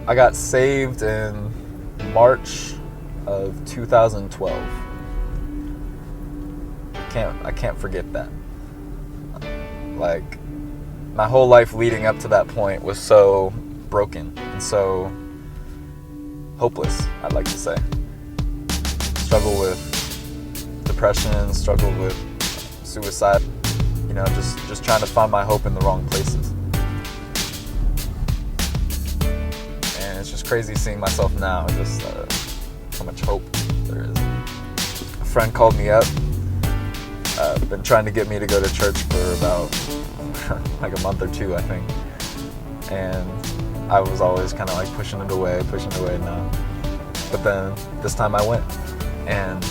I got saved in March of 2012. I can't forget that. Like, my whole life leading up to that point was so broken and so hopeless, I'd like to say. Struggle with depression, struggle with suicide, just trying to find my hope in the wrong places. And it's just crazy seeing myself now, just how much hope there is. A friend called me up, been trying to get me to go to church for about like a month or two, I think. And I was always kind of like pushing it away no. But then this time I went and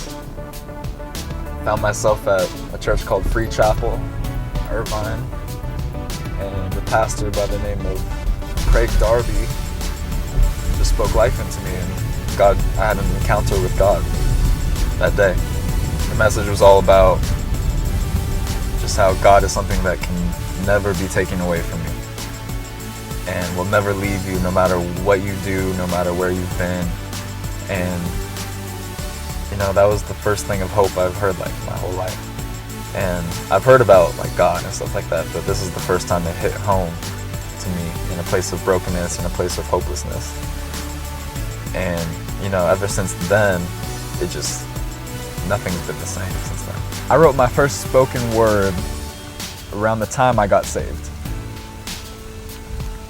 found myself at a church called Free Chapel, Irvine, and the pastor by the name of Craig Darby just spoke life into me, and I had an encounter with God that day. The message was all about just how God is something that can never be taken away from you and will never leave you no matter what you do, no matter where you've been. And that was the first thing of hope I've heard like my whole life. And I've heard about like God and stuff like that, but this is the first time it hit home to me in a place of brokenness, in a place of hopelessness. And ever since then, nothing's been the same since then. I wrote my first spoken word around the time I got saved.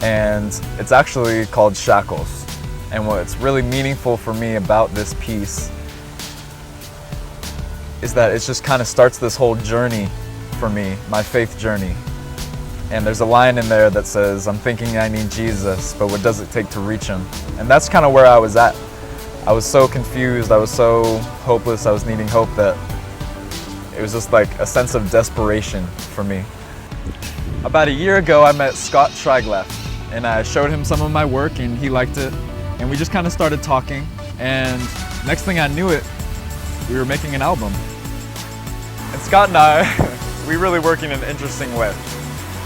And it's actually called Shackles. And what's really meaningful for me about this piece is that it just kind of starts this whole journey for me, my faith journey. And there's a line in there that says, I'm thinking I need Jesus, but what does it take to reach him? And that's kind of where I was at. I was so confused, I was so hopeless, I was needing hope that it was just like a sense of desperation for me. About a year ago, I met Scott Triglaff, and I showed him some of my work and he liked it. And we just kind of started talking, and next thing I knew it, we were making an album. And Scott and I, we really work in an interesting way.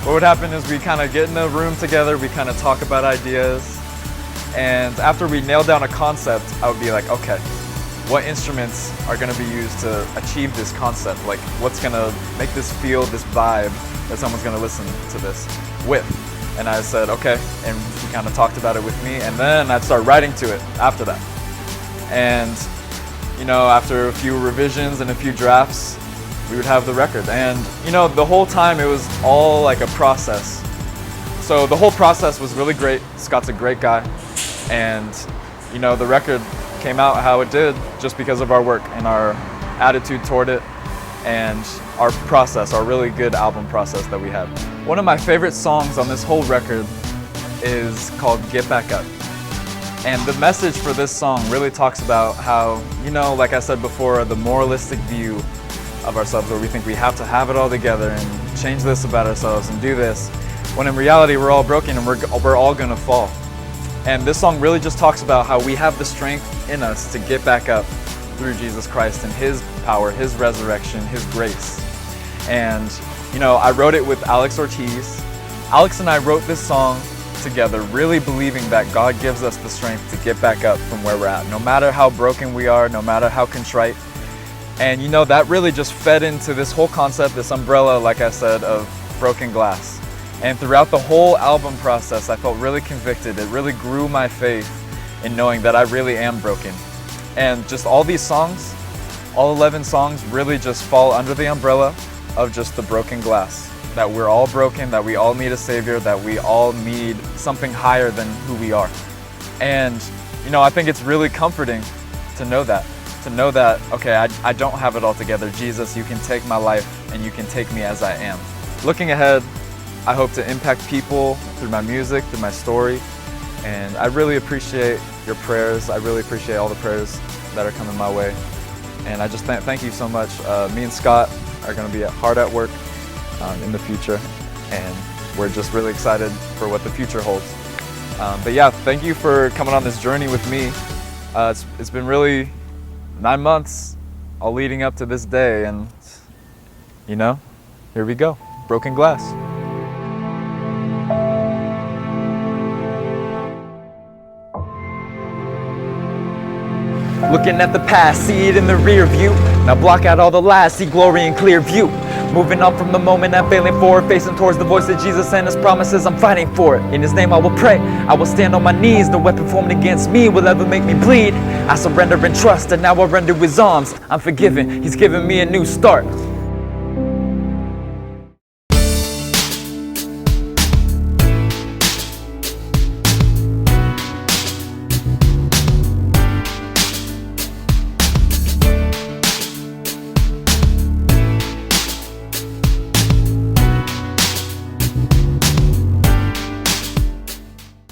What would happen is we kind of get in a room together, we kind of talk about ideas, and after we nail down a concept, I would be like, okay, what instruments are going to be used to achieve this concept? Like, what's going to make this feel, this vibe that someone's going to listen to this with? And I said, okay, and he kind of talked about it with me, and then I'd start writing to it after that. And after a few revisions and a few drafts, we would have the record. And the whole time it was all like a process. So the whole process was really great. Scott's a great guy. And the record came out how it did just because of our work and our attitude toward it and our process, our really good album process that we had. One of my favorite songs on this whole record is called Get Back Up. And the message for this song really talks about how, like I said before, the moralistic view of ourselves where we think we have to have it all together and change this about ourselves and do this, when in reality we're all broken and we're all gonna fall. And this song really just talks about how we have the strength in us to get back up through Jesus Christ and his power, his resurrection, his grace. And I wrote it with Alex Ortiz. Alex and I wrote this song together, really believing that God gives us the strength to get back up from where we're at, no matter how broken we are, no matter how contrite. And that really just fed into this whole concept, this umbrella, like I said, of broken glass. And throughout the whole album process, I felt really convicted. It really grew my faith in knowing that I really am broken. And just all these songs, all 11 songs, really just fall under the umbrella of just the broken glass. That we're all broken, that we all need a savior, that we all need something higher than who we are. And I think it's really comforting to know that, okay, I don't have it all together. Jesus, you can take my life and you can take me as I am. Looking ahead, I hope to impact people through my music, through my story, and I really appreciate your prayers. I really appreciate all the prayers that are coming my way. And I just thank you so much. Me and Scott are going to be hard at work in the future, and we're just really excited for what the future holds. But yeah, thank you for coming on this journey with me. It's been really 9 months, all leading up to this day, and here we go, broken glass. Looking at the past, see it in the rear view. Now block out all the lies, see glory in clear view. Moving on from the moment I'm failing forward, facing towards the voice of Jesus and His promises, I'm fighting for it. In His name I will pray, I will stand on my knees. No weapon formed against me will ever make me bleed. I surrender and trust, and now I render His arms. I'm forgiven, He's given me a new start.